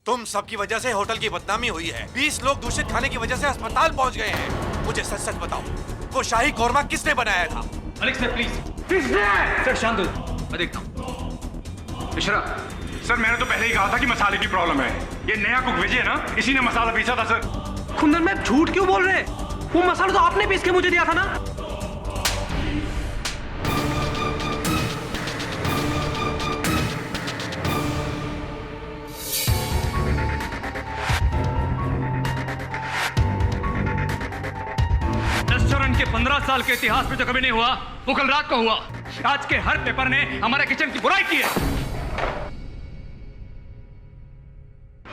तुम सबकी वजह से होटल की बदनामी हुई है। 20 लोग दूषित खाने की वजह से अस्पताल पहुंच गए हैं। मुझे सच सच बताओ, वो शाही कौरमा किसने बनाया था? Malik sir please. सर शांत हो, मैं देखता हूँ। मिश्रा सर मैंने तो पहले ही कहा था कि मसाले की प्रॉब्लम है। ये नया कुक विजय है ना, इसी ने मसाला पीसा था सर। कुंदन मैम झूठ क्यों बोल रहे हैं? वो मसाला तो आपने पीस के मुझे दिया था ना। रेस्टोरेंट के 15 साल के इतिहास में जो कभी नहीं हुआ वो कल रात को हुआ। आज के हर पेपर ने हमारे किचन की बुराई की है।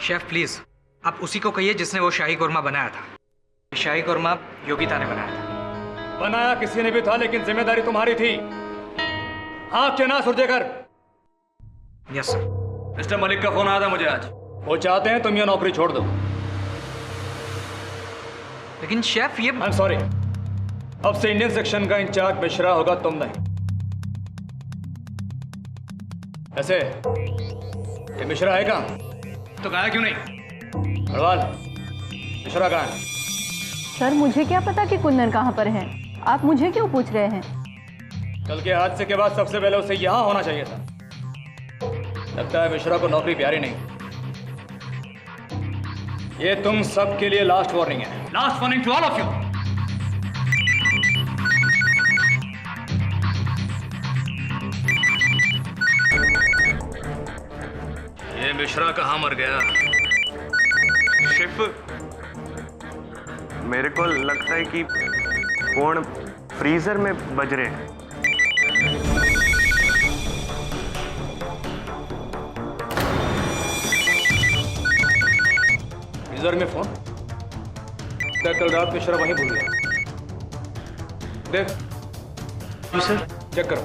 शेफ प्लीज, आप उसी को कहिए जिसने वो शाही कोरमा बनाया था। शाही कोरमा योगिता ने बनाया था। बनाया किसी ने भी था, लेकिन जिम्मेदारी तुम्हारी थी। हाँ क्या ना सुरजेकर? Yes sir. मिस्टर मलिक का फोन आया था मुझे आज। वो चाहते हैं तुम ये नौकरी छोड़ दो। लेकिन शेफ ये आई एम सॉरी, अब से इंडियन सेक्शन का इंचार्ज मिश्रा होगा, तुम नहीं। ऐसे ये मिश्रा है कहाँ? तो गाया क्यों नहीं? अग्रवाल, मिश्रा कहाँ है? सर मुझे क्या पता कि कुंदन कहाँ पर है? आप मुझे क्यों पूछ रहे हैं? कल के हादसे के बाद सबसे पहले उसे यहां होना चाहिए था। लगता है मिश्रा को नौकरी प्यारी नहीं। ये तुम सब के लिए लास्ट वार्निंग है। Last warning to all of you. ये मिश्रा कहाँ मर गया? शेफ, मेरे को लगता है कि फोन फ्रीजर में बज रहे हैं। फ्रीजर में फोन? क्या कल रात मिश्रा वहीं भूल गया? देख। जी सर। चेक करो।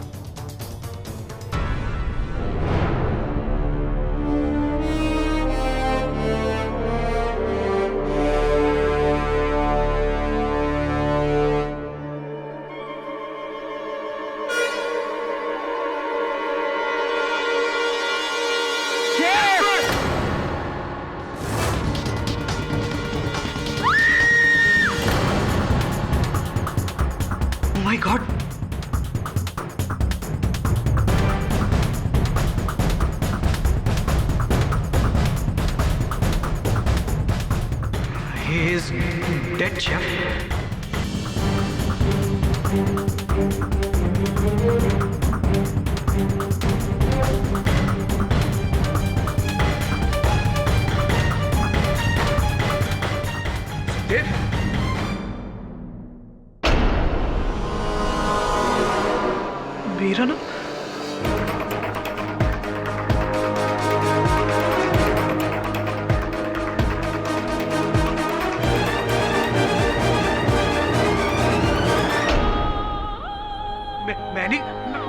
Oh my God! He is dead, chef. देख। वीरा ना?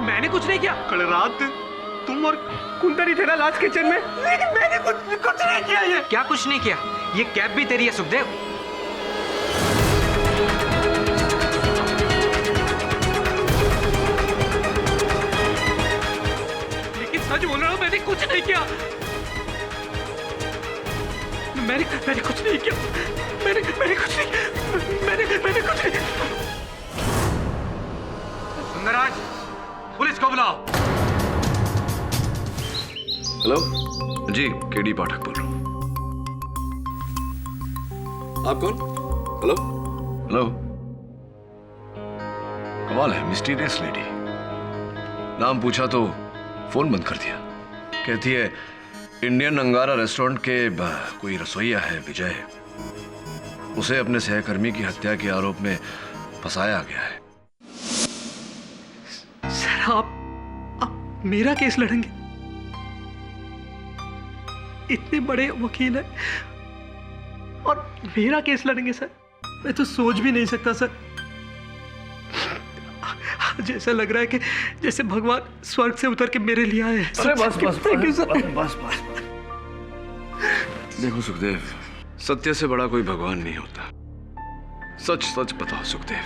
मैंने कुछ नहीं किया। कल रात तुम और कुंदन ही थे ना लास्ट किचन में, लेकिन मैंने कुछ नहीं किया। ये क्या कुछ नहीं किया? ये कैब भी तेरी है सुखदेव। लेकिन सच बोल रहा हूं, मैंने कुछ नहीं किया। मैंने कुछ नहीं किया। मैंने कुछ नहीं। मैंने कुछ नहीं। सुंदरराज, पुलिस को बुलाओ। हेलो जी, केडी पाठक बोल रहा हूँ। आप कौन? Hello hello. कमाल है, मिस्टीरियस लेडी। नाम पूछा तो फोन बंद कर दिया। कहती है इंडियन अंगारा रेस्टोरेंट के कोई रसोइया है विजय, उसे अपने सहकर्मी की हत्या के आरोप में फंसाया गया है। सर आप मेरा केस लड़ेंगे? इतने बड़े वकील हैं और मेरा केस लड़ेंगे सर? मैं तो सोच भी नहीं सकता सर। जैसा लग रहा है कि जैसे भगवान स्वर्ग से उतर के मेरे लिए आए। अरे बस थैंक यू सर। बस। देखो सुखदेव, सत्य से बड़ा कोई भगवान नहीं होता। सच सच बताओ सुखदेव,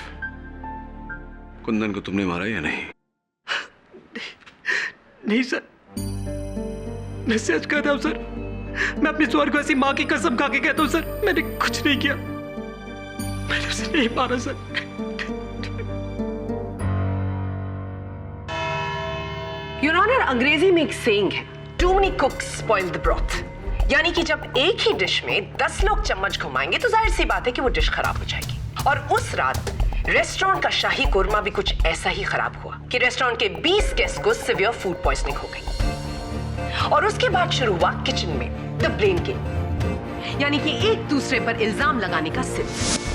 कुंदन को तुमने मारा या नहीं? नहीं सर, मैं सच कहता हूं सर। मैं अपनी स्वर्गवासी माँ की कसम खा के कहता हूँ सर, मैंने कुछ नहीं किया, मैंने उसे नहीं मारा सर। योर ऑनर, अंग्रेजी में एक सेइंग है, too many cooks spoil the broth. यानी कि जब एक ही डिश में 10 लोग चम्मच घुमाएंगे तो जाहिर सी बात है कि वो डिश खराब हो जाएगी। और उस रात रेस्टोरेंट का शाही कोरमा भी कुछ ऐसा ही खराब हुआ कि रेस्टोरेंट के 20 गेस्ट को सिवियर फूड पॉइजनिंग हो गई। और उसके बाद शुरू हुआ किचन में द ब्लेम गेम, यानी कि एक दूसरे पर इल्जाम लगाने का सिलसिला।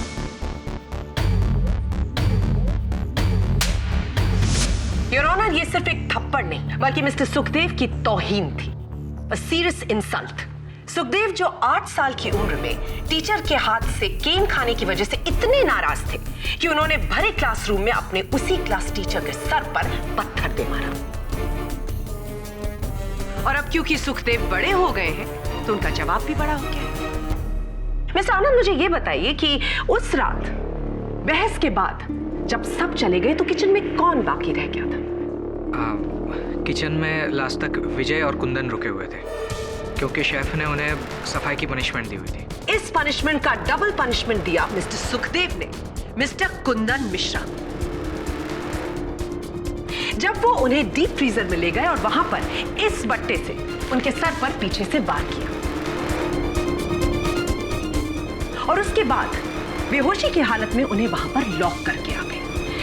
योर ऑनर, ये सिर्फ एक थप्पड़ नहीं बल्कि मिस्टर सुखदेव की तौहीन थी, a serious insult। सुखदेव जो 8 साल की उम्र में टीचर के हाथ से केन खाने की वजह से इतने नाराज थे कि उन्होंने भरे क्लासरूम में अपने उसी क्लास टीचर के सर पर पत्थर दे मारा। और अब क्योंकि सुखदेव बड़े हो गए हैं तो उनका जवाब भी बड़ा हो गया। मिस्टर आनंद, मुझे ये बताइए कि उस रात बहस के बाद जब सब चले गए तो किचन में कौन बाकी रह गया था? किचन में लास्ट तक विजय और कुंदन रुके हुए थे क्योंकि शेफ ने उन्हें सफाई की पनिशमेंट दी हुई थी। इस पनिशमेंट का डबल पनिशमेंट दिया मिस्टर सुखदेव ने मिस्टर कुंदन मिश्रा। जब वो उन्हें डीप फ्रीजर में ले गए और वहां पर इस बट्टे से उनके सर पर पीछे से वार किया और उसके बाद बेहोशी की हालत में उन्हें वहां पर लॉक करके आ गए,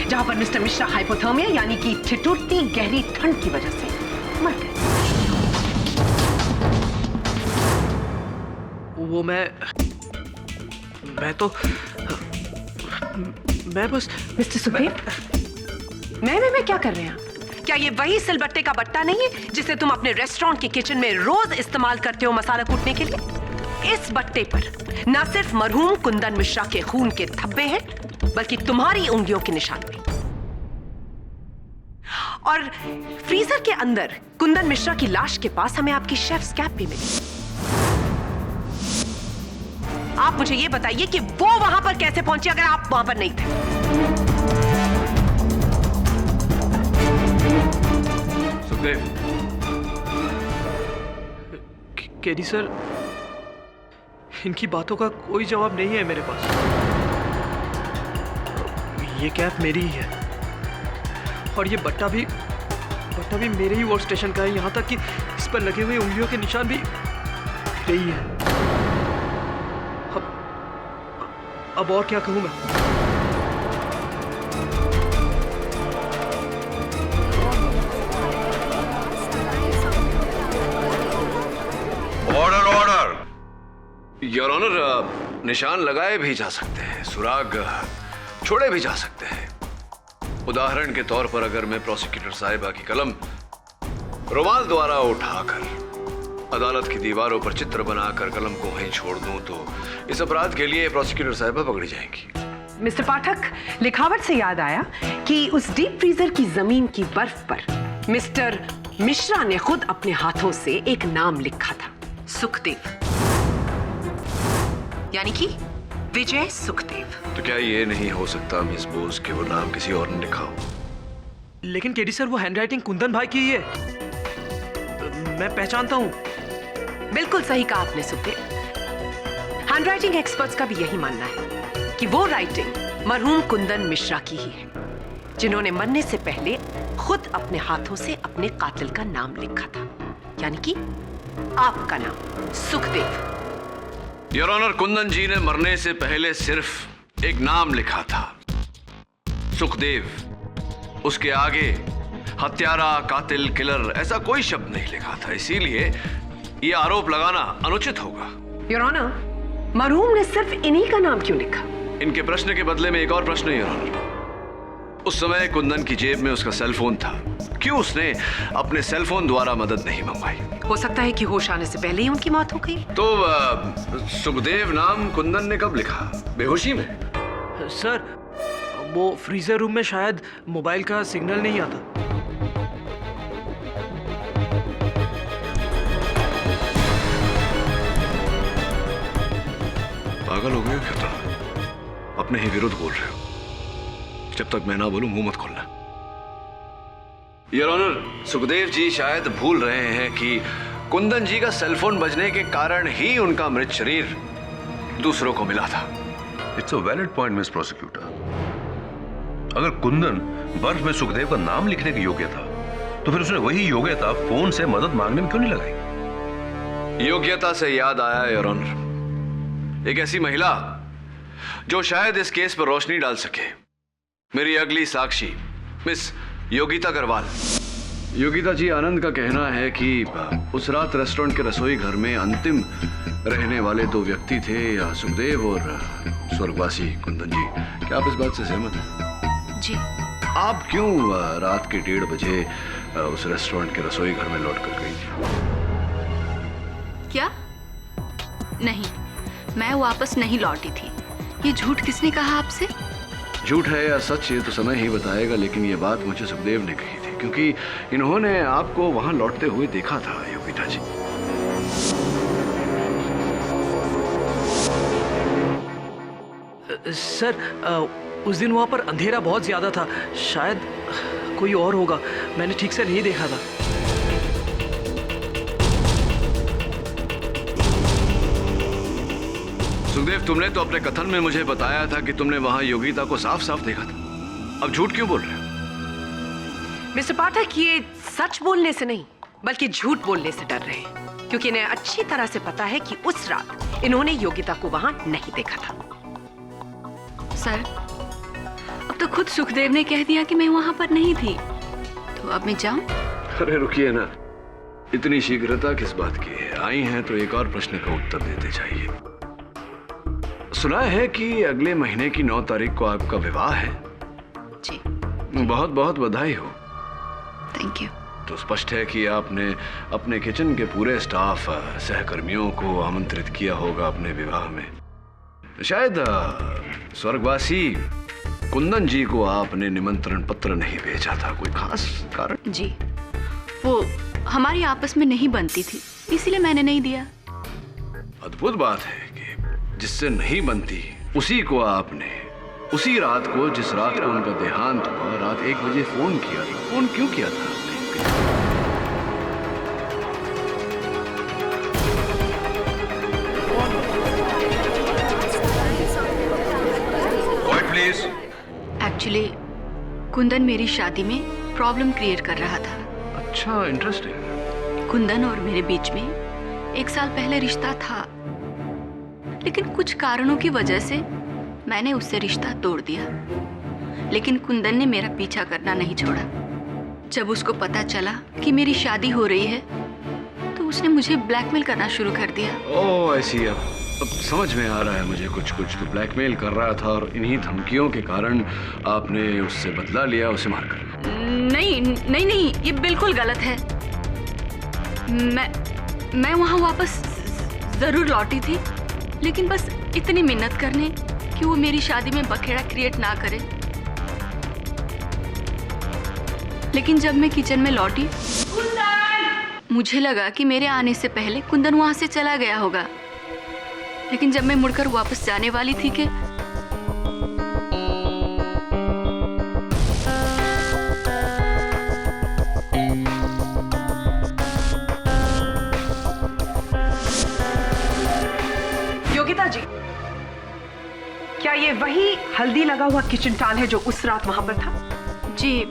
जहां पर मिस्टर मिश्रा हाइपोथर्मिया यानी कि ठिठुरती गहरी ठंड की वजह से मर गए। वो मैं बस मिस्टर सुखदेव, मैं क्या कर रहे हैं आप? क्या ये वही सिलबट्टे का बट्टा नहीं है जिसे तुम अपने रेस्टोरेंट के किचन में रोज इस्तेमाल करते हो मसाला कूटने के लिए? इस बट्टे पर न सिर्फ मरहूम कुंदन मिश्रा के खून के धब्बे हैं बल्कि तुम्हारी उंगलियों के निशान भी। और फ्रीजर के अंदर कुंदन मिश्रा की लाश के पास हमें आपकी शेफ्स कैप भी मिली। आप मुझे यह बताइए कि वो वहां पर कैसे पहुंची अगर आप वहां पर नहीं थे? सुखदेव, केडी सर, इनकी बातों का कोई जवाब नहीं है मेरे पास। ये कैप मेरी ही है और ये बट्टा भी मेरे ही वर्क स्टेशन का है, यहां तक कि इस पर लगे हुए उंगलियों के निशान भी मेरे ही है। अब और क्या कहूं मैं? Order order. योर ऑनर, निशान लगाए भी जा सकते हैं, सुराग छोड़े भी जा सकते हैं। उदाहरण के तौर पर अगर मैं प्रोसिक्यूटर साहिबा की कलम रुमाल द्वारा उठाकर अदालत की दीवारों पर चित्र बनाकर कलम को वहीं छोड़ दूं तो इस अपराध के लिए प्रोसिक्यूटर साहिबा पकड़ी जाएंगी। मिस्टर पाठक, लिखावट से याद आया कि उस डीप फ्रीजर की जमीन की बर्फ पर मिस्टर मिश्रा ने खुद अपने हाथों से एक नाम लिखा था, सुखदेव, यानी कि विजय सुखदेव। तो क्या ये नहीं हो सकता मिस बोस कि वो नाम किसी और ने लिखा हो? लेकिन केडी सर, वो हैंडराइटिंग कुंदन भाई की ही है, मैं पहचानता हूं। बिल्कुल सही कहा आपने सुखदेव। हैंडराइटिंग एक्सपर्ट्स का भी यही मानना है कि वो राइटिंग मरहूम कुंदन मिश्रा की ही है, जिन्होंने मरने से पहले खुद अपने हाथों से अपने कातिल का नाम लिखा था, यानी कि आपका नाम सुखदेव। योर ऑनर, कुंदन जी ने मरने से पहले सिर्फ एक नाम लिखा था, सुखदेव। उसके आगे हत्यारा, कातिल, किलर ऐसा कोई शब्द नहीं लिखा था, इसीलिए ये आरोप लगाना अनुचित होगा। योर ऑनर, मरहूम ने सिर्फ इन्हीं का नाम क्यों लिखा? इनके प्रश्न के बदले में एक और प्रश्न है योर ऑनर। उस समय कुंदन की जेब में उसका सेल फोन था, क्यों उसने अपने सेल फोन द्वारा मदद नहीं मंगवाई? हो सकता है कि होश आने से पहले ही उनकी मौत हो गई। तो सुखदेव नाम कुंदन ने कब लिखा? बेहोशी में? सर, वो फ्रीजर रूम में शायद मोबाइल का सिग्नल नहीं आता। पागल हो गए क्या तुम? अपने ही विरुद्ध बोल रहे हो। जब तक मैं ना बोलूं मुंह मत खोलना। योर ऑनर, सुखदेव जी शायद भूल रहे हैं कि कुंदन जी का सेलफोन बजने के कारण ही उनका मृत शरीर दूसरों को मिला था। It's a valid point miss prosecutor. अगर कुंदन बर्फ में सुखदेव का नाम लिखने की योग्य था तो फिर उसने वही योग्यता फोन से मदद मांगने में क्यों नहीं लगाई? योग्यता से याद आया योर ऑनर, एक ऐसी महिला जो शायद इस केस पर रोशनी डाल सके। मेरी अगली साक्षी मिस योगिता अग्रवाल। योगिता जी, आनंद का कहना है कि उस रात रेस्टोरेंट के रसोई घर में अंतिम रहने वाले दो व्यक्ति थे, सुखदेव और स्वर्गवासी कुंदन जी। क्या आप इस बात से सहमत हैं? जी। आप क्यों रात के 1:30 बजे उस रेस्टोरेंट के रसोई घर में लौट कर गई थी? क्या? नहीं, मैं वापस नहीं लौटी थी। ये झूठ किसने कहा आपसे? झूठ है या सच ये तो समय ही बताएगा, लेकिन ये बात मुझे सुखदेव ने कही थी क्योंकि इन्होंने आपको वहां लौटते हुए देखा था। योगिता जी, सर उस दिन वहाँ पर अंधेरा बहुत ज्यादा था, शायद कोई और होगा, मैंने ठीक से नहीं देखा था। सुखदेव, तुमने तो अपने कथन में मुझे बताया था कि तुमने वहां योगिता को साफ साफ देखा था। अब झूठ क्यों बोल रहे हो? मिस्टर पाठक, ये सच बोलने से नहीं बल्कि झूठ बोलने से डर रहे हैं, क्योंकि इन्हें अच्छी तरह से पता है कि उस रात इन्होंने योगिता को वहां नहीं देखा था। सर, अब तो खुद सुखदेव ने कह दिया कि मैं वहां पर नहीं थी, तो अब मैं जाऊं? अरे रुकिए ना, इतनी शीघ्रता किस बात की है? आई हैं तो एक और प्रश्न का उत्तर देते चाहिए। सुना है कि अगले महीने की 9 तारीख को आपका विवाह है। जी। बहुत बहुत बधाई हो। Thank you. तो स्पष्ट है कि आपने अपने किचन के पूरे स्टाफ, सहकर्मियों को आमंत्रित किया होगा अपने विवाह में। शायद स्वर्गवासी कुंदन जी को आपने निमंत्रण पत्र नहीं भेजा था, कोई खास कारण? जी, वो हमारी आपस में नहीं बनती थी, इसीलिए मैंने नहीं दिया। अद्भुत बात है कि जिससे नहीं बनती उसी को आपने उसी रात को, जिस रात को उनका देहांत हुआ, रात 1 बजे फोन किया था। फोन क्यों किया था? प्लीज। एक्चुअली कुंदन मेरी शादी में प्रॉब्लम क्रिएट कर रहा था। अच्छा, इंटरेस्टिंग। कुंदन और मेरे बीच में 1 साल पहले रिश्ता था, लेकिन कुछ कारणों की वजह से मैंने उससे रिश्ता तोड़ दिया। लेकिन कुंदन ने मेरा पीछा करना नहीं छोड़ा। जब उसको पता चला कि मेरी शादी हो रही है तो उसने मुझे ब्लैकमेल करना शुरू कर दिया। ओह, ऐसी अब समझ में आ रहा है मुझे। कुछ तो ब्लैकमेल कर रहा था और इन्हीं धमकियों के कारण आपने उससे बदला लिया, उसे मारकर। नहीं, ये बिल्कुल गलत है। मैं वहां वापस जरूर लौटी थी, लेकिन बस इतनी मिन्नत करने कि वो मेरी शादी में बखेड़ा क्रिएट ना करे। लेकिन जब मैं किचन में लौटी, मुझे लगा कि मेरे आने से पहले कुंदन वहां से चला गया होगा। लेकिन जब मैं मुड़कर वापस जाने वाली थी कि योगिता जी, क्या ये वही हल्दी लगा हुआ किचन टॉवल है जो उस रात वहां पर था? जी,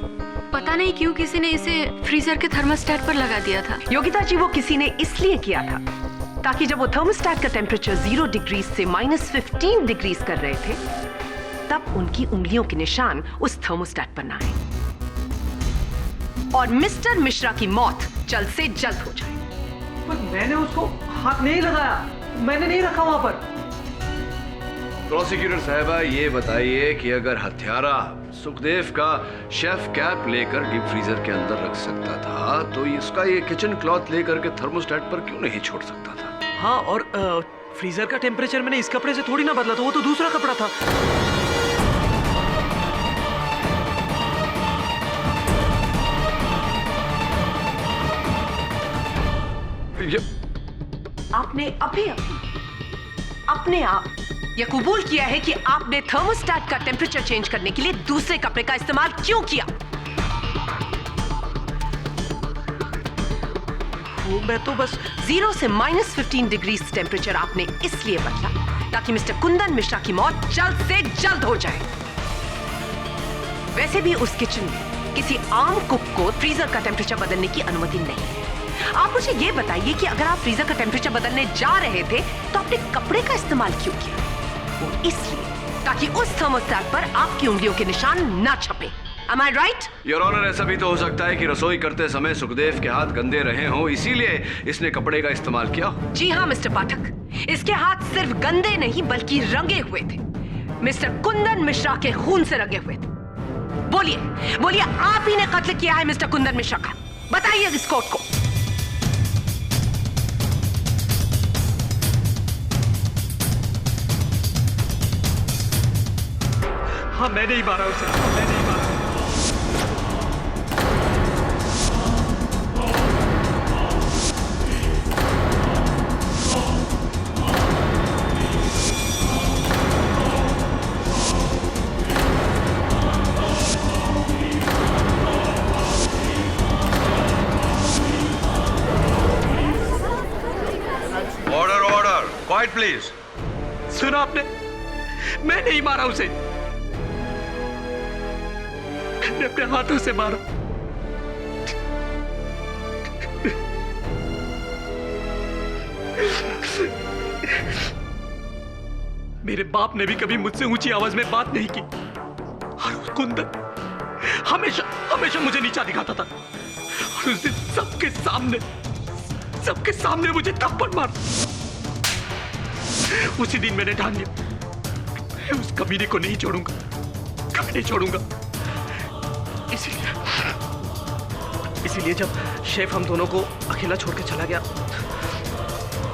पता नहीं क्यों किसी ने इसे फ्रीजर के थर्मोस्टेट पर लगा दिया था। योगिता जी, वो किसी ने इसलिए किया था ताकि जब वो थर्मोस्टेट का टेम्परेचर 0 डिग्री से -15 डिग्री कर रहे थे, तब उनकी उंगलियों के निशान उस थर्मोस्टेट पर ना आए और मिस्टर मिश्रा की मौत जल्द से जल्द हो जाए। पर मैंने उसको हाथ नहीं लगाया, मैंने नहीं रखा वहां पर। प्रोसिक्यूटर साहबा, ये बताइए कि अगर हत्यारा सुखदेव का शेफ कैप लेकर डीप फ्रीजर के अंदर रख सकता था, तो इसका ये किचन क्लॉथ लेकर के थर्मोस्टेट पर क्यों नहीं छोड़ सकता था? हाँ, और फ्रीजर का टेम्परेचर मैंने इस कपड़े से थोड़ी ना बदला था, वो तो दूसरा कपड़ा था। आपने अभी अपने आप यह कबूल किया है कि आपने थर्मोस्टेट का टेम्परेचर चेंज करने के लिए दूसरे कपड़े का इस्तेमाल क्यों किया? मैं तो बस 0 से -15 डिग्री टेम्परेचर आपने इसलिए बदला ताकि मिस्टर कुंदन मिश्रा की मौत जल्द से जल्द हो जाए। वैसे भी उस किचन में किसी आम कुक को फ्रीजर का टेम्परेचर बदलने की अनुमति नहीं है। आप मुझे ये बताइए कि अगर आप फ्रीजर का टेम्परेचर बदलने जा रहे थे तो आपने कपड़े का इस्तेमाल क्यों किया? वो इसलिए ताकि उस थर्मोस्टेट पर आपकी उंगलियों के निशान ना छपे। Am I right? Your honour, ऐसा भी तो हो सकता है कि रसोई करते समय सुखदेव के हाथ गंदे रहे हों, इसीलिए इसने कपड़े का इस्तेमाल किया हो। जी हाँ मिस्टर पाठक, इसके हाथ सिर्फ गंदे नहीं बल्कि रंगे हुए थे, मिस्टर कुंदन मिश्रा के खून से रंगे हुए थे। बोलिए बोलिए, आप ही ने कत्ल किया है मिस्टर कुंदन मिश्रा का, बताइए इस कोर्ट को। हाँ, मैंने ही मारा उसे, मैंने ही मारा। Order order, quite please. सुना आपने? मैं नहीं मारा उसे, मैंने अपने हाथों से मारा। मेरे बाप ने भी कभी मुझसे ऊंची आवाज में बात नहीं की और कुंदन हमेशा हमेशा मुझे नीचा दिखाता था और उस दिन सबके सामने मुझे थप्पड़ मारा। उसी दिन मैंने ठान लिया मैं उस कमीने को नहीं छोड़ूंगा, कभी नहीं छोड़ूंगा। इसीलिए जब शेफ हम दोनों को अकेला छोड़ के चला गया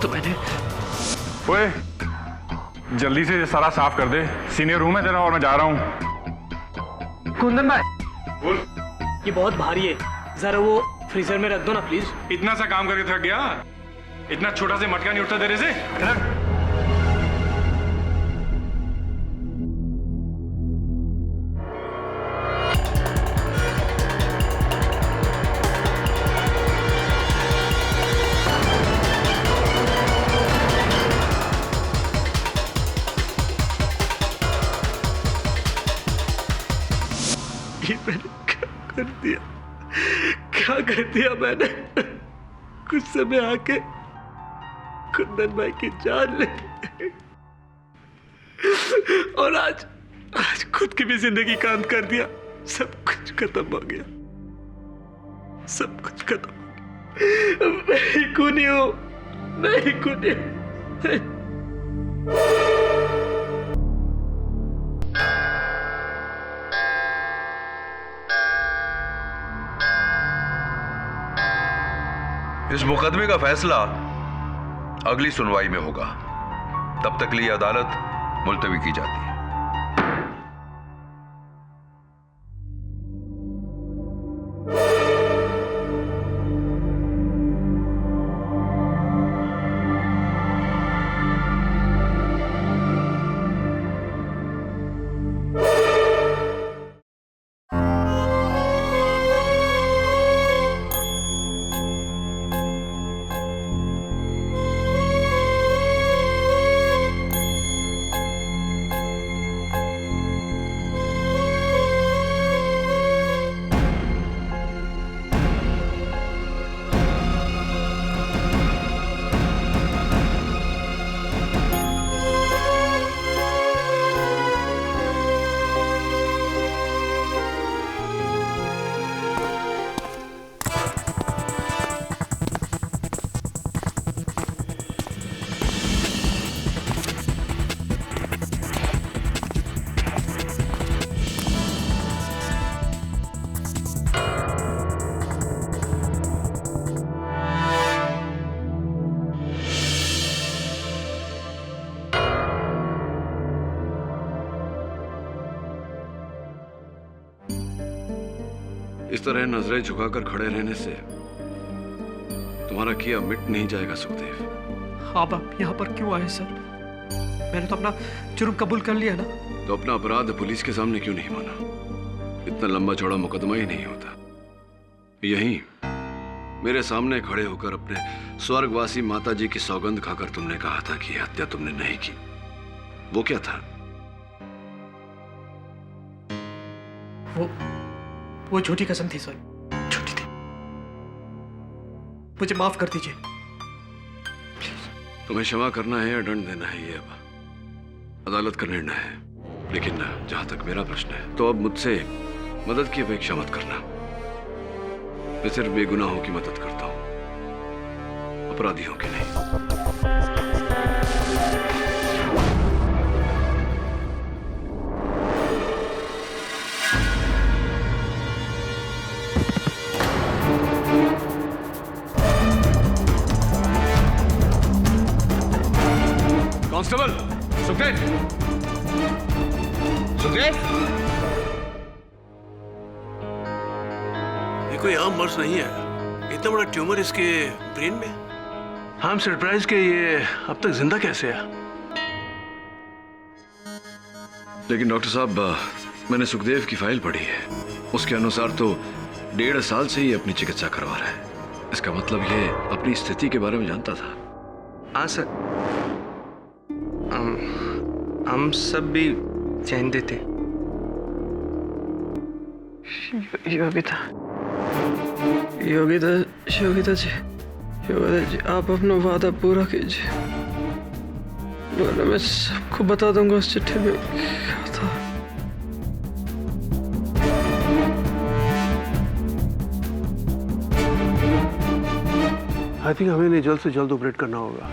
तो मैंने। ओए, जल्दी से सारा साफ कर दे, सीनियर रूम है तेरा और मैं जा रहा हूँ। कुंदन भाई, बोल। ये बहुत भारी है, जरा वो फ्रीजर में रख दो ना प्लीज। इतना सा काम करके थक गया? इतना छोटा से मटका नहीं उठता तेरे से? ये मैंने क्या कर दिया मैंने? कुछ समय आके कुंदन भाई की जान ले और आज खुद की भी जिंदगी का अंत कर दिया। सब कुछ खत्म हो गया, सब कुछ खत्म हो गया। मैं ही खूनी हूं, मैं ही खूनी हूं। इस मुकदमे का फैसला अगली सुनवाई में होगा, तब तक के लिए अदालत मुलतवी की जाती है। इस तरह नजरें झुकाकर खड़े रहने से तुम्हारा किया मिट नहीं जाएगा सुखदेव। आप यहाँ पर क्यों आए सर? मैंने तो अपना जुर्म कबूल कर लिया ना। तो अपना अपराध पुलिस के सामने क्यों नहीं माना? इतना लंबा चौड़ा मुकदमा ही नहीं होता, यहीं मेरे सामने खड़े होकर अपने स्वर्गवासी माता जी की सौगंध खाकर तुमने कहा था कि हत्या तुमने नहीं की। वो क्या था? वो झूठी कसम थी सर, झूठी थी। मुझे माफ कर दीजिए। तुम्हें क्षमा करना है या दंड देना है, ये अब अदालत का निर्णय है। लेकिन जहां तक मेरा प्रश्न है, तो अब मुझसे मदद की अपेक्षा मत करना। मैं सिर्फ बेगुनाहों की मदद करता हूं, अपराधियों की नहीं। कांस्टेबल सुखदेव, सुखदेव, ये कोई आम मर्ज नहीं है। इतना बड़ा ट्यूमर इसके ब्रेन में। हम सरप्राइज के ये अब तक जिंदा कैसे है? लेकिन डॉक्टर साहब, मैंने सुखदेव की फाइल पढ़ी है। उसके अनुसार तो 1.5 साल से ही अपनी चिकित्सा करवा रहा है। इसका मतलब ये अपनी स्थिति के बारे में जानता था। हाँ सर, हम सब भी जानते थे। योगिता जी, आप अपना वादा पूरा कीजिए, वरना मैं सबको बता दूंगा उस चिट्ठी में क्या था। आई थिंक हमें इन्हें जल्द से जल्द ऑपरेट करना होगा।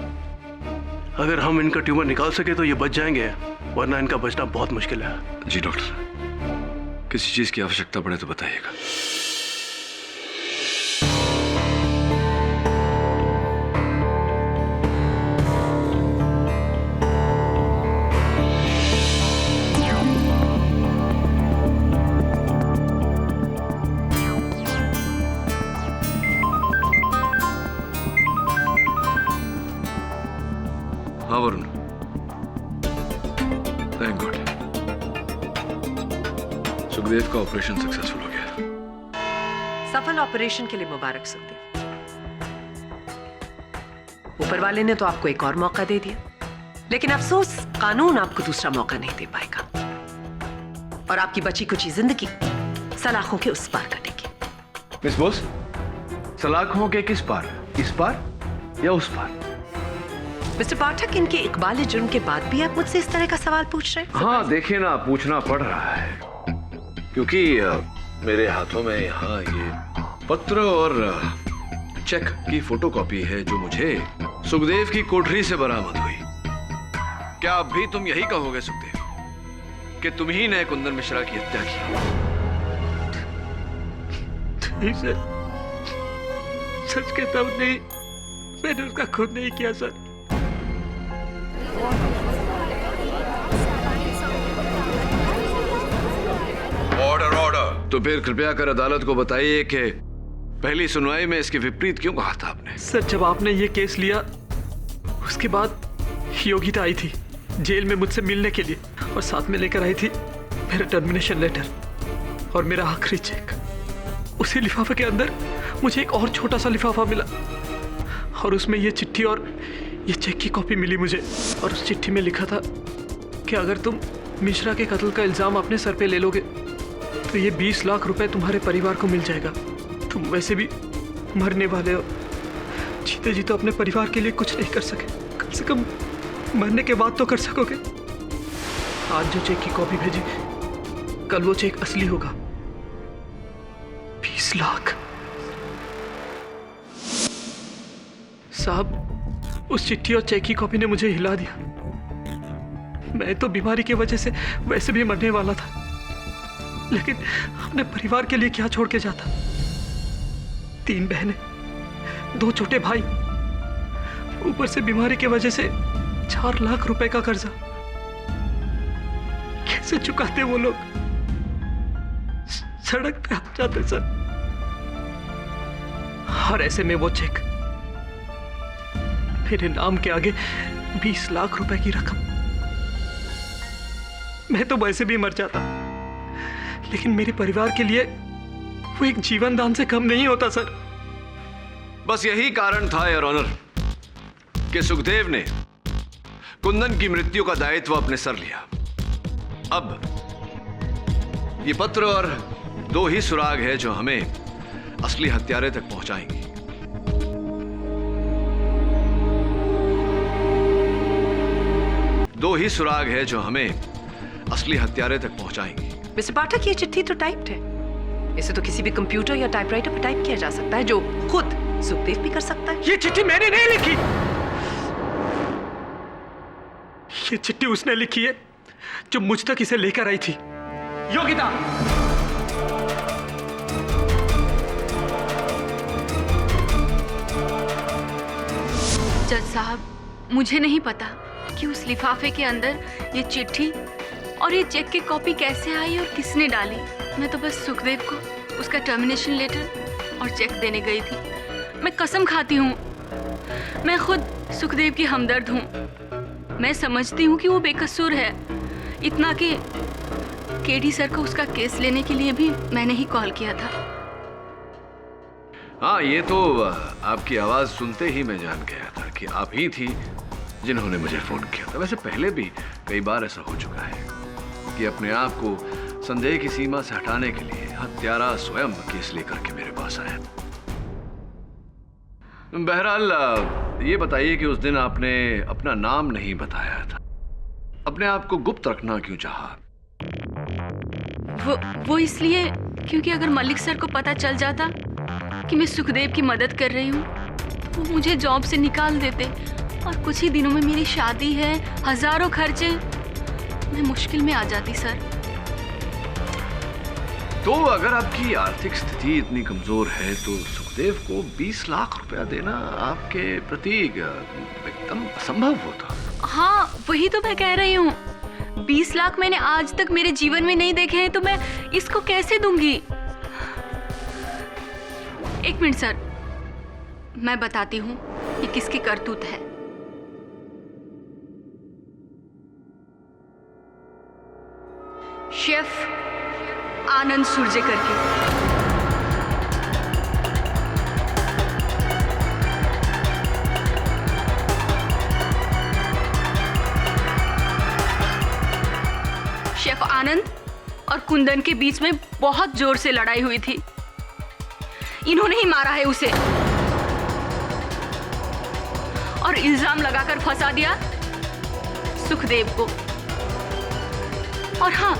अगर हम इनका ट्यूमर निकाल सके तो ये बच जाएंगे, वरना इनका बचना बहुत मुश्किल है। जी डॉक्टर, किसी चीज की आवश्यकता पड़े तो बताइएगा। हाँ वरुण, थैंक गॉड, सुखदेव का ऑपरेशन सक्सेसफुल हो गया। सफल ऑपरेशन के लिए मुबारक सुखदेव। ऊपर वाले ने तो आपको एक और मौका दे दिया, लेकिन अफसोस कानून आपको दूसरा मौका नहीं दे पाएगा और आपकी बची कुची जिंदगी सलाखों के उस पार कटेगी। मिस बोस, सलाखों के किस पार? इस पार या उस पार? मिस्टर पाठक, इनके इकबाल जुर्म के बाद भी आप मुझसे इस तरह का सवाल पूछ रहे हैं? हाँ देखिए ना, पूछना पड़ रहा है क्योंकि मेरे हाथों में यहाँ ये पत्र और चेक की फोटोकॉपी है जो मुझे सुखदेव की कोठरी से बरामद हुई। क्या अब भी तुम यही कहोगे सुखदेव कि तुम ही ने कुंदन मिश्रा की हत्या की? सच कहता हूं, नहीं, मैंने उसका खून नहीं किया सर। Order order. तो फिर कृपया कर अदालत को बताइए कि पहली सुनवाई में इसके विपरीत क्यों कहा था आपने? सर, जब आपने ये केस लिया उसके बाद योगिता आई थी जेल में मुझसे मिलने के लिए और साथ में लेकर आई थी मेरा टर्मिनेशन लेटर और मेरा आखिरी चेक। उसी लिफाफे के अंदर मुझे एक और छोटा सा लिफाफा मिला और उसमें ये चिट्ठी और ये चेक की कॉपी मिली मुझे। और उस चिट्ठी में लिखा था कि अगर तुम मिश्रा के कत्ल का इल्जाम अपने सर पे ले लोगे तो ये 20 लाख रुपए तुम्हारे परिवार को मिल जाएगा। तुम वैसे भी मरने वाले हो, जीते जी तो अपने परिवार के लिए कुछ नहीं कर सके, कम से कम मरने के बाद तो कर सकोगे। आज जो चेक की कॉपी भेजी, कल वो चेक असली होगा। 20 लाख। साहब, उस चिट्ठी और चेक की कॉपी ने मुझे हिला दिया। मैं तो बीमारी की वजह से वैसे भी मरने वाला था, लेकिन अपने परिवार के लिए क्या छोड़ के जाता? 3 बहनें, 2 छोटे भाई, ऊपर से बीमारी की वजह से 4 लाख रुपए का कर्जा। कैसे चुकाते वो लोग? सड़क पे आ जाते सर। और ऐसे में वो चेक, मेरे नाम के आगे 20 लाख रुपए की रकम। मैं तो वैसे भी मर जाता, लेकिन मेरे परिवार के लिए वो एक जीवन दान से कम नहीं होता सर। बस यही कारण था योर ऑनर कि सुखदेव ने कुंदन की मृत्यु का दायित्व अपने सर लिया। अब ये पत्र और 2 ही सुराग है जो हमें असली हत्यारे तक पहुंचाएंगे। दो ही सुराग है जो हमें असली हत्यारे तक पहुंचाएंगे। मिस्टर पाठक, ये चिट्ठी तो टाइप्ड है। इसे तो किसी भी कंप्यूटर या टाइपराइटर पर टाइप किया जा सकता है, जो खुद सुखदेव भी कर सकता है। ये चिट्ठी मैंने नहीं लिखी, ये चिट्ठी उसने लिखी है जो मुझ तक इसे लेकर आई थी। योगिता, जज साहब, मुझे नहीं पता कि उस लिफाफे के अंदर ये चिट्ठी और ये चेक की कॉपी कैसे आई और किसने डाली। मैं तो बस सुखदेव को उसका टर्मिनेशन लेटर और चेक देने गई थी। मैं कसम खाती हूँ, मैं खुद सुखदेव की हमदर्द हूँ। मैं समझती हूँ कि वो बेकसूर है, इतना कि केडी सर को उसका केस लेने के लिए भी मैंने ही कॉल किया था। हाँ, ये तो आपकी आवाज सुनते ही मैं जान गया था कि आप ही थी जिन्होंने मुझे फोन किया था। वैसे पहले भी कई बार ऐसा हो चुका है कि अपने आप को संदेह की सीमा से हटाने के लिए हत्यारा स्वयं केस लेकर के मेरे पास आया। बहरहाल ये बताइए कि उस दिन आपने अपना नाम नहीं बताया था, अपने आप को गुप्त रखना क्यों चाहा? वो इसलिए क्योंकि अगर मलिक सर को पता चल जाता कि मैं सुखदेव की मदद कर रही हूँ तो वो मुझे जॉब से निकाल देते, और कुछ ही दिनों में मेरी शादी है, हजारों खर्चे, मैं मुश्किल में आ जाती सर। तो अगर आपकी आर्थिक स्थिति इतनी कमजोर है तो सुखदेव को 20 लाख रुपया देना आपके प्रति एकदम असंभव होता। हाँ, वही तो मैं कह रही हूँ। 20 लाख मैंने आज तक मेरे जीवन में नहीं देखे हैं, तो मैं इसको कैसे दूंगी? एक मिनट सर, मैं बताती हूँ ये किसकी करतूत है। शेफ आनंद सुरजेकर की। शेफ आनंद और कुंदन के बीच में बहुत जोर से लड़ाई हुई थी। इन्होंने ही मारा है उसे और इल्जाम लगाकर फंसा दिया सुखदेव को। और हाँ,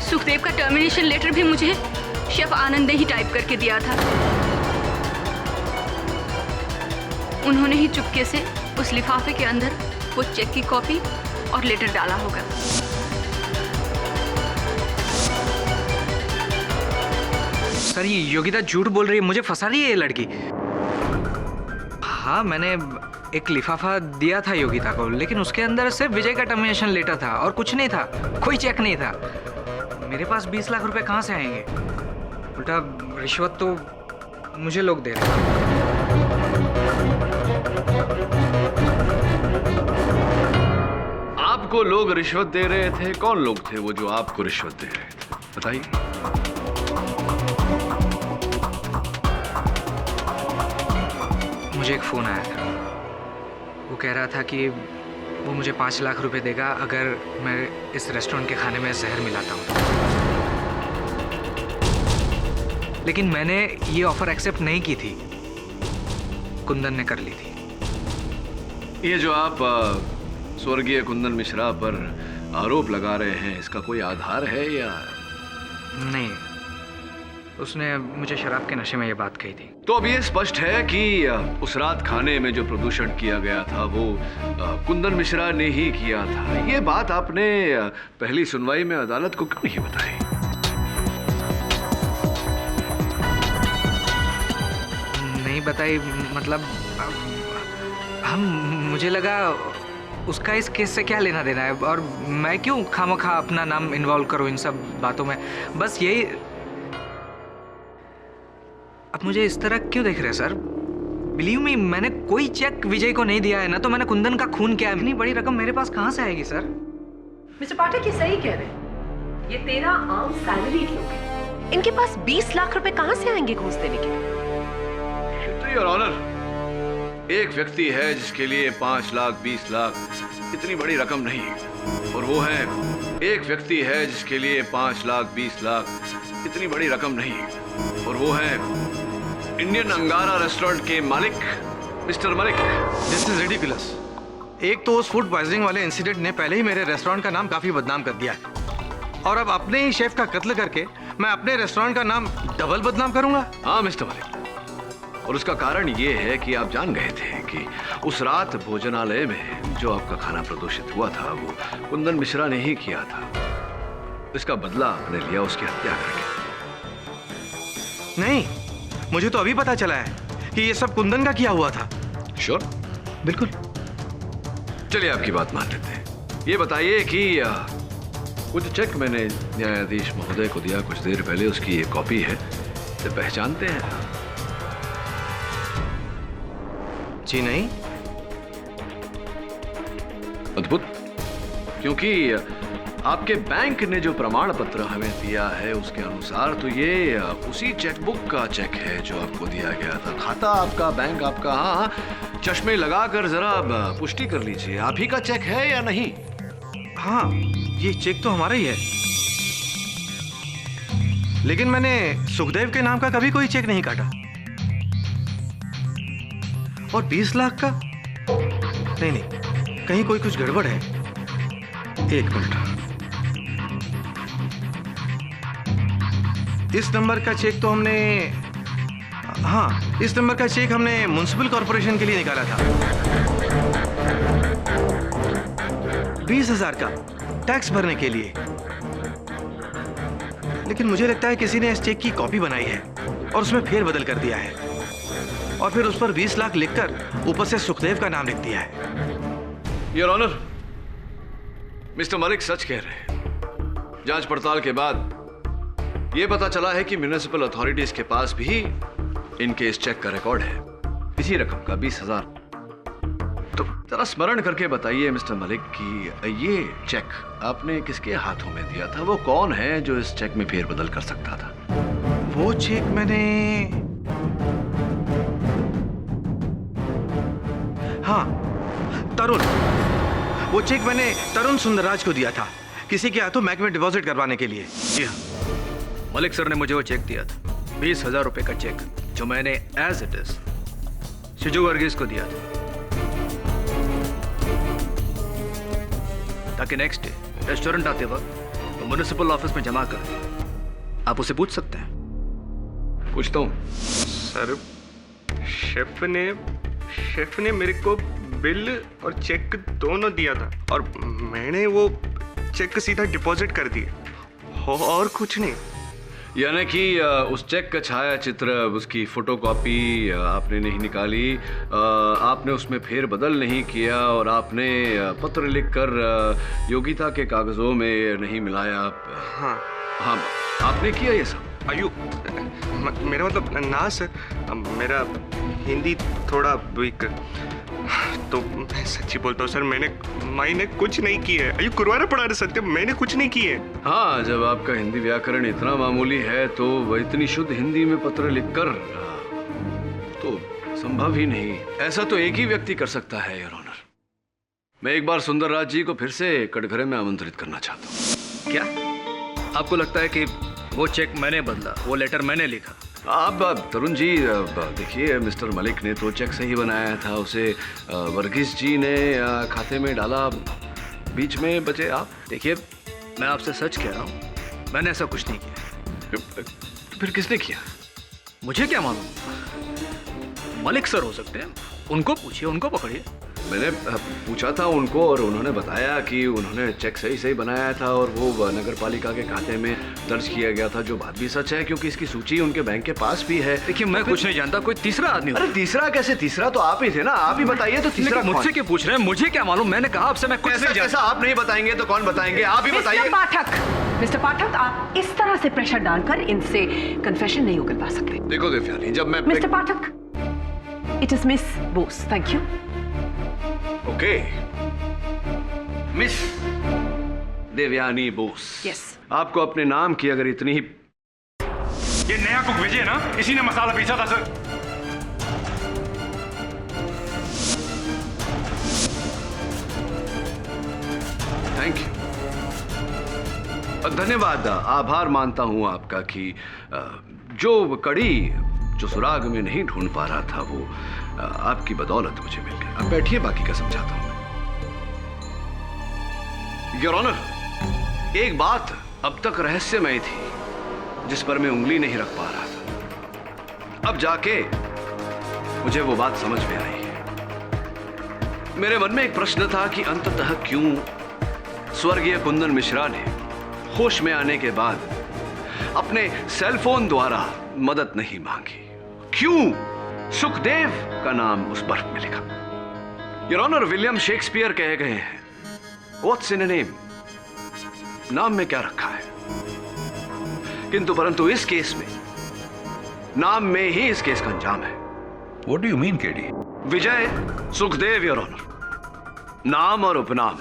सुखदेव का टर्मिनेशन लेटर भी मुझे शेफ आनंद ने ही टाइप करके दिया था। उन्होंने ही चुपके से उस लिफाफे के अंदर वो चेक की कॉपी और लेटर डाला होगा। सर, ये योगिता झूठ बोल रही है, मुझे फंसा रही है ये लड़की। हाँ, मैंने एक लिफाफा दिया था योगिता को, लेकिन उसके अंदर सिर्फ विजय का टर्मिनेशन लेटर था और कुछ नहीं था, कोई चेक नहीं था। मेरे पास 20 लाख रुपए कहाँ से आएंगे? उल्टा रिश्वत तो मुझे लोग दे रहे हैं। आपको लोग रिश्वत दे रहे थे? कौन लोग थे वो जो आपको रिश्वत दे रहे थे, बताइए। मुझे एक फोन आया था, वो कह रहा था कि वो मुझे 5 लाख रुपए देगा अगर मैं इस रेस्टोरेंट के खाने में जहर मिलाता हूँ। लेकिन मैंने ये ऑफर एक्सेप्ट नहीं की थी, कुंदन ने कर ली थी। ये जो आप स्वर्गीय कुंदन मिश्रा पर आरोप लगा रहे हैं, इसका कोई आधार है या नहीं? उसने मुझे शराब के नशे में ये बात कही थी। तो अब ये स्पष्ट है कि उस रात खाने में जो प्रदूषण किया गया था वो कुंदन मिश्रा ने ही किया था। ये बात आपने पहली सुनवाई में अदालत को क्यों नहीं बताई? नहीं बताई मतलब मुझे लगा उसका इस केस से क्या लेना देना है, और मैं क्यों खामखा अपना नाम इन्वॉल्व करूं इन सब बातों में। बस यही। अब मुझे इस तरह क्यों देख रहे हैं सर? बिलीव मी, मैंने कोई चेक विजय को नहीं दिया है ना, तो मैंने कुंदन का खून किया है। इतनी बड़ी रकम मेरे पास कहां से आएगी सर? मिस्टर पाठक, ये सही कह रहे हैं। ये 13 आम सैलरीड लोग हैं, इनके पास 20 लाख रुपए कहां से आएंगे घूस देने के लिए? तो ये योर ऑनर, एक व्यक्ति है जिसके लिए 5 लाख 20 लाख इतनी बड़ी रकम नहीं, और वो है, एक व्यक्ति है जिसके लिए 5 लाख 20 लाख इतनी बड़ी रकम नहीं, और वो है इंडियन अंगारा रेस्टोरेंट के मालिक mister Malik. This is ridiculous. एक तो उस फूड पॉइजनिंग वाले इंसिडेंट ने पहले ही मेरे रेस्टोरेंट का नाम काफी बदनाम कर दिया है, और अब अपने ही शेफ का कत्ल करके मैं अपने रेस्टोरेंट का नाम डबल बदनाम करूंगा। हाँ मिस्टर मलिक, और उसका कारण ये है कि आप जान गए थे कि उस रात भोजनालय में जो आपका खाना प्रदूषित हुआ था वो कुंदन मिश्रा ने ही किया था। इसका बदला आपने लिया उसकी हत्या करके। नहीं, मुझे तो अभी पता चला है कि ये सब कुंदन का किया हुआ था। श्योर? बिल्कुल। चलिए आपकी बात मान लेते हैं। ये बताइए कि वो जो चेक मैंने न्यायाधीश महोदय को दिया कुछ देर पहले, उसकी एक कॉपी है, इसे पहचानते हैं? जी नहीं। अद्भुत, क्योंकि आपके बैंक ने जो प्रमाण पत्र हमें दिया है उसके अनुसार तो ये उसी चेकबुक का चेक है जो आपको दिया गया था। खाता आपका, बैंक आपका। हाँ, चश्मे लगाकर जरा पुष्टि कर लीजिए, आप ही का चेक है या नहीं? हाँ, ये चेक तो हमारा ही है, लेकिन मैंने सुखदेव के नाम का कभी कोई चेक नहीं काटा। और 20 लाख का? नहीं, कहीं कोई कुछ गड़बड़ है। एक मिनट, इस नंबर का चेक तो हमने, हाँ, इस नंबर का चेक हमने म्युनिसिपल कॉर्पोरेशन के लिए निकाला था, 20,000 का, टैक्स भरने के लिए। लेकिन मुझे लगता है किसी ने इस चेक की कॉपी बनाई है और उसमें फेरबदल कर दिया है, और फिर उस पर 20 लाख लिखकर ऊपर से सुखदेव का नाम लिख दिया है। योर ऑनर, मिस्टर मलिक सच कह रहे हैं। जांच पड़ताल के बाद यह पता चला है कि म्युनिसिपल अथॉरिटीज के पास भी इनके इस चेक का रिकॉर्ड है, इसी रकम का 20,000। तो जरा स्मरण करके बताइए मिस्टर मलिक कि ये चेक आपने किसके हाथों में दिया था? वो कौन है जो इस चेक में फेरबदल कर सकता था? वो चेक मैंने, हाँ, तरुण, वो चेक मैंने तरुण सुंदरराज को दिया था, किसी के हाथों बैंक में डिपॉजिट करवाने के लिए। जी हाँ, मलिक सर ने मुझे वो चेक दिया था, 20,000 रुपए का चेक, जो मैंने एज इट इज शिजू वर्गीस को दिया था, ताकि नेक्स्ट डे रेस्टोरेंट आते वक्त वो म्युनिसिपल ऑफिस में जमा कर आप उसे पूछ सकते हैं। पूछता हूँ। सर, शेफ ने मेरे को बिल और चेक दोनों दिया था, और मैंने वो चेक सीधा डिपॉजिट कर दिया, और कुछ नहीं। यानी कि उस चेक का छाया चित्र, उसकी फोटोकॉपी आपने नहीं निकाली, आपने उसमें फेरबदल नहीं किया, और आपने पत्र लिखकर योगिता के कागजों में नहीं मिलाया। हाँ, आपने किया ये सब? आयु, मेरा मतलब ना सर, मेरा हिंदी थोड़ा वीक, तो मैं सच्ची बोलता हूँ सर, मैंने कुछ नहीं किया है। अयो कुरवाना पड़ा रहा सत्य, मैंने कुछ नहीं किया है। हाँ, जब आपका हिंदी व्याकरण इतना मामूली है तो वह इतनी शुद्ध हिंदी में पत्र लिखकर तो संभव ही नहीं। ऐसा तो एक ही व्यक्ति कर सकता है योर ऑनर। मैं एक बार सुंदरराज जी को फिर से कटघरे में आमंत्रित करना चाहता हूँ। क्या आपको लगता है कि वो चेक मैंने बदला, वो लेटर मैंने लिखा? आप तरुण जी देखिए, मिस्टर मलिक ने तो चेक सही बनाया था, उसे वर्गीस जी ने खाते में डाला, बीच में बचे आप। देखिए, मैं आपसे सच कह रहा हूँ, मैंने ऐसा कुछ नहीं किया। फिर किसने किया? मुझे क्या मालूम, मलिक सर हो सकते हैं, उनको पूछिए, उनको पकड़िए। मैंने पूछा था उनको और उन्होंने बताया कि उन्होंने चेक सही बनाया था और वो नगर पालिका के खाते में दर्ज किया गया था, जो बात भी सच है क्योंकि इसकी सूची उनके बैंक के पास भी है। देखिए, मैं कुछ नहीं जानता, कोई तीसरा आदमी। अरे तीसरा कैसे? तीसरा तो आप ही थे ना, आप ही बताइए। तो तीसरा मुझसे क्यों पूछ रहे हैं? मुझे क्या मालूम, मैंने कहा आपसे मैं कुछ नहीं जानता। ऐसा आप नहीं बताएंगे तो कौन बताएंगे? आप ही बताइए। मिस्टर पाठक, आप इस तरह से प्रेशर डालकर इनसे कन्फेशन नहीं उगलवा सकते। देखो देवयानी, जब मैं mister Pathak, it is miss Bose. Thank you. Okay, miss Devyani Bose. Yes. आपको अपने नाम की अगर इतनी ही... ये नया कुक विजय ना, इसी ने मसाला पीसा था सर। थैंक यू, धन्यवाद, आभार मानता हूं आपका कि जो कड़ी जो सुराग में नहीं ढूंढ पा रहा था वो आपकी बदौलत मुझे मिल गया। अब बैठिए, बाकी का समझाता हूं। योर ऑनर, एक बात अब तक रहस्यमय थी जिस पर मैं उंगली नहीं रख पा रहा था। अब जाके मुझे वो बात समझ में आई है। मेरे मन में एक प्रश्न था कि अंततः क्यों स्वर्गीय कुंदन मिश्रा ने होश में आने के बाद अपने सेलफोन द्वारा मदद नहीं मांगी? क्यों सुखदेव का नाम उस बर्फ में लिखा? योर ऑनर, विलियम शेक्सपियर कह गए हैं, व्हाट्स इन अ नेम? नाम में क्या रखा है? किंतु परंतु इस केस में नाम में ही इस केस का अंजाम है। What do you mean, KD? Vijay Sukhdev, your honour, नाम और उपनाम।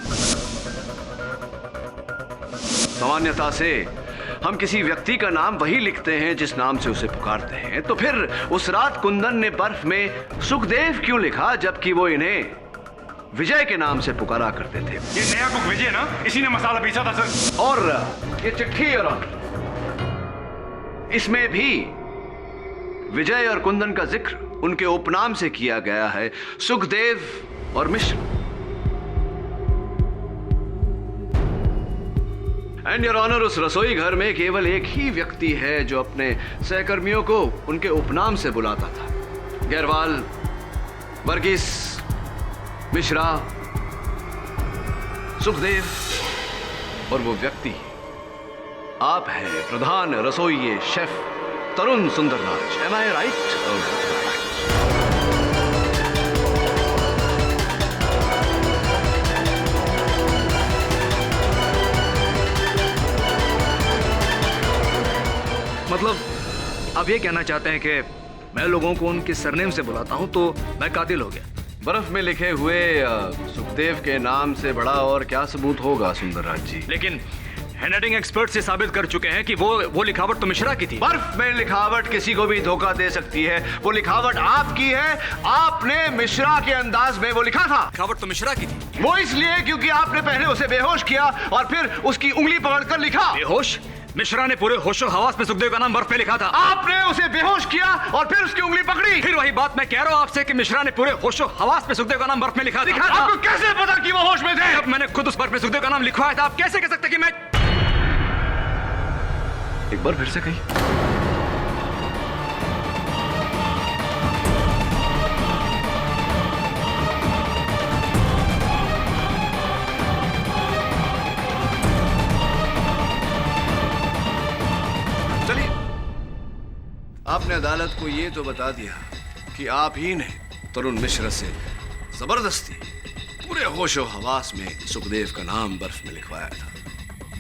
सामान्यता से हम किसी व्यक्ति का नाम वही लिखते हैं जिस नाम से उसे पुकारते हैं, तो फिर उस रात कुंदन ने बर्फ में सुखदेव क्यों लिखा जबकि वो इन्हें विजय के नाम से पुकारा करते थे? ये नया कुक विजय ना, इसी ने मसाला पीसा था सर। और ये चिट्ठी, योर ऑनर, इसमें भी विजय और कुंदन का जिक्र उनके उपनाम से किया गया है, सुखदेव और मिश्र। एंड योर ऑनर, उस रसोई घर में केवल एक ही व्यक्ति है जो अपने सहकर्मियों को उनके उपनाम से बुलाता था। गैरवाल, वर्गीस, मिश्रा, सुखदेव, और वो व्यक्ति आप हैं, प्रधान रसोइये शेफ तरुण सुंदरराज। एम आई राइट? मतलब आप ये कहना चाहते हैं कि मैं लोगों को उनके सरनेम से बुलाता हूं तो मैं कातिल हो गया? बर्फ में लिखे हुए सुखदेव के नाम से बड़ा और क्या सबूत होगा सुंदरराज जी? लेकिन हैंडराइटिंग एक्सपर्ट से साबित कर चुके हैं कि वो लिखावट तो मिश्रा की थी। बर्फ में लिखावट किसी को भी धोखा दे सकती है। वो लिखावट आपकी है, आपने मिश्रा के अंदाज में वो लिखा था। लिखावट तो मिश्रा की थी। वो इसलिए क्योंकि आपने पहले उसे बेहोश किया और फिर उसकी उंगली पकड़कर लिखा। बेहोश? मिश्रा ने पूरे होशो हवास में सुखदेव का नाम बर्फ पे लिखा था। आपने उसे बेहोश किया और फिर उसकी उंगली पकड़ी। फिर वही बात मैं कह रहा हूँ आपसे कि मिश्रा ने पूरे होशो हवास में सुखदेव का नाम बर्फ में लिखा था। आपको कैसे पता कि वो होश में थे? जब मैंने खुद उस बर्फ में सुखदेव का नाम लिखवाया था, आप कैसे कह सकते कि मैं... एक बार फिर से कही। चलिए, आपने अदालत को ये तो बता दिया कि आप ही ने तरुण मिश्रा से जबरदस्ती पूरे होशो हवास में सुखदेव का नाम बर्फ में लिखवाया था,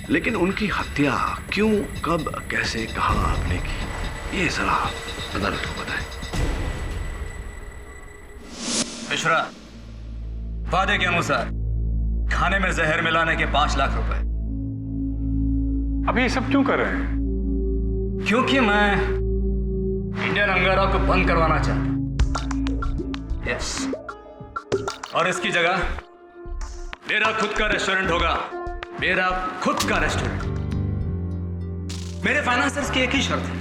लेकिन उनकी हत्या क्यों, कब, कैसे, कहां आपने की, ये जरा अदालत को बताएं। मिश्रा, वादे के अनुसार खाने में जहर मिलाने के 5 लाख रुपए। अब ये सब क्यों कर रहे हैं? क्योंकि मैं इंडियन अंगारा को बंद करवाना चाहता हूं। यस, और इसकी जगह मेरा खुद का रेस्टोरेंट होगा। मेरा खुद का रेस्टोरेंट। मेरे फाइनेंसर्स की एक ही शर्त है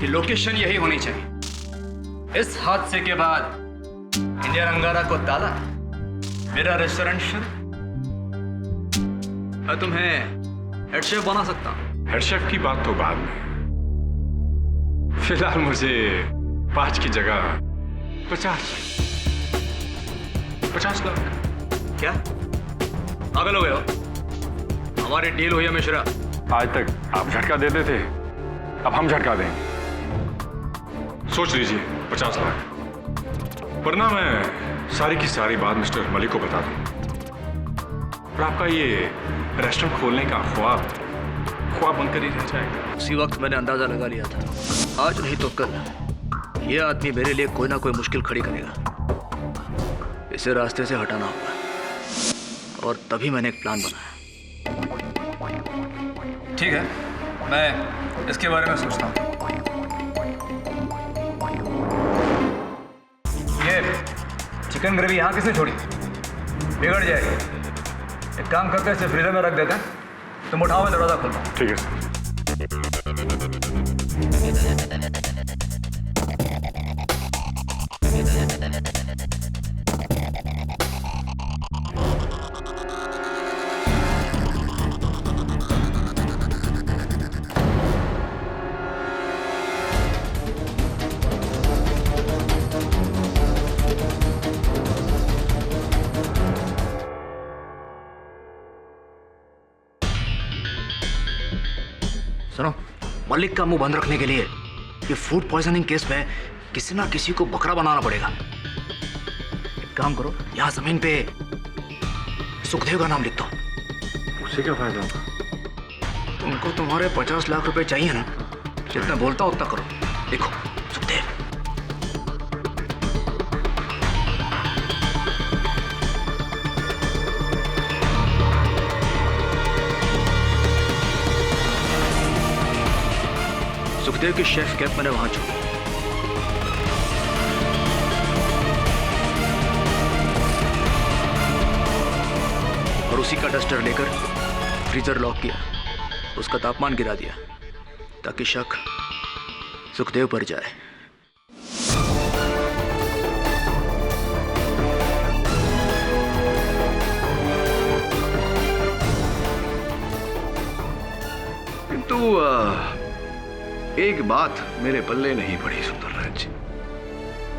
कि लोकेशन यही होनी चाहिए। इस हादसे के बाद इंडियन अंगारा को ताला, मेरा रेस्टोरेंट शुरू। मैं तुम्हें हेड शेफ बना सकता हूं। हेड शेफ की बात तो बाद में, फिलहाल मुझे 5 की जगह 50 लाख। क्या पागल हो गए हो? हमारी डील हुई है मिश्रा। आज तक आप झटका देते थे, अब हम झटका देंगे। सोच लीजिए 50 लाख, वरना मैं सारी की सारी बात मिस्टर मलिक को बता दूं और आपका ये रेस्टोरेंट खोलने का ख्वाब बनकर ही रह जाएगा। उसी वक्त मैंने अंदाजा लगा लिया था, आज नहीं तो कल ये आदमी मेरे लिए कोई ना कोई मुश्किल खड़ी करेगा। इसे रास्ते से हटाना होगा, और तभी मैंने एक प्लान बनाया। ठीक है, मैं इसके बारे में सोचता हूँ। ये चिकन ग्रेवी यहाँ किसने छोड़ी? बिगड़ जाएगी। एक एक काम करते हैं, इसे फ्रीजर में रख देते हैं, तुम उठाओ, मैं दरवाजा खोलता हूँ। ठीक है सर। सुनो, मलिक का मुंह बंद रखने के लिए ये फूड पॉइजनिंग केस में किसी ना किसी को बकरा बनाना पड़ेगा। एक काम करो, यहाँ जमीन पे सुखदेव का नाम लिख दो। उससे क्या फायदा होगा? तुमको तुम्हारे 50 लाख रुपए चाहिए ना, जितना बोलता उतना करो। देखो सुखदेव। सुखदेव की शेफ कैप मैंने वहां छोड़ी। और उसी का डस्टर लेकर फ्रीजर लॉक किया, उसका तापमान गिरा दिया ताकि शक सुखदेव पर जाए। किंतु एक बात मेरे पल्ले नहीं पड़ी सुंदरराज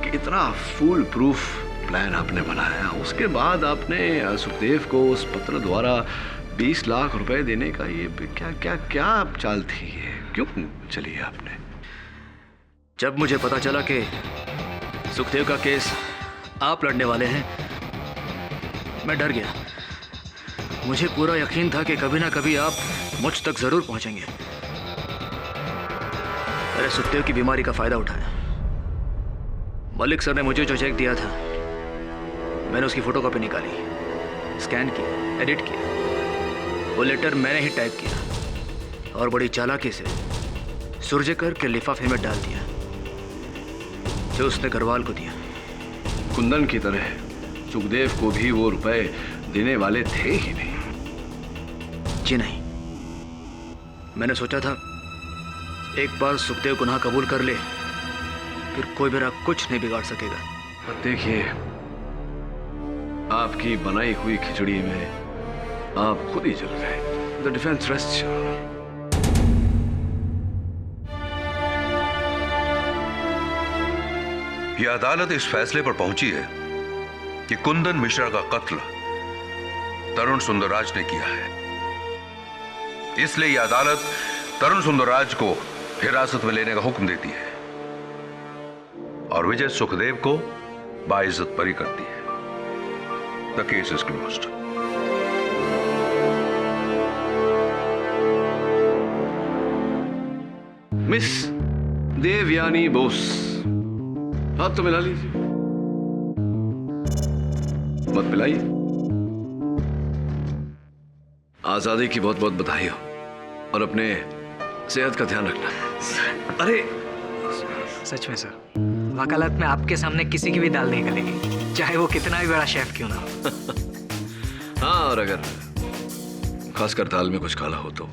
कि इतना फूल प्रूफ प्लान आपने बनाया, उसके बाद आपने सुखदेव को उस पत्र द्वारा 20 लाख रुपए देने का ये क्या क्या क्या चाल थी, ये क्यों चली है आपने? जब मुझे पता चला कि सुखदेव का केस आप लड़ने वाले हैं, मैं डर गया। मुझे पूरा यकीन था कि कभी ना कभी आप मुझ तक जरूर पहुंचेंगे। मैंने सुखदेव की बीमारी का फायदा उठाया। मलिक सर ने मुझे जो चेक दिया था, मैंने उसकी फोटोकॉपी निकाली, स्कैन किया, एडिट किया। वो लेटर मैंने ही टाइप किया और बड़ी चालाकी से सुरजेकर के लिफाफे में डाल दिया जो उसने गरवाल को दिया। कुंदन की तरह सुखदेव को भी वो रुपए देने वाले थे ही नहीं। जी नहीं, मैंने सोचा था एक बार सुखदेव गुनाह कबूल कर ले, फिर कोई मेरा कुछ नहीं बिगाड़ सकेगा। पर देखिए, आपकी बनाई हुई खिचड़ी में आप खुद ही जल गए। The defence rest. यह अदालत इस फैसले पर पहुंची है कि कुंदन मिश्रा का कत्ल तरुण सुंदरराज ने किया है। इसलिए यह अदालत तरुण सुंदरराज को हिरासत में लेने का हुक्म देती है और विजय सुखदेव को बाइज्जत बरी करती है। The case is closed. Miss Devyani Bose, हाथ तो मिला लीजिए, मत मिलाइए। आजादी की बहुत बहुत बधाई हो और अपने सेहत का ध्यान रखना। अरे सच में सर, वकालत में आपके सामने किसी की भी दाल नहीं गलेगी, चाहे वो कितना भी बड़ा शेफ क्यों ना हो। हाँ, और अगर खासकर दाल में कुछ काला हो तो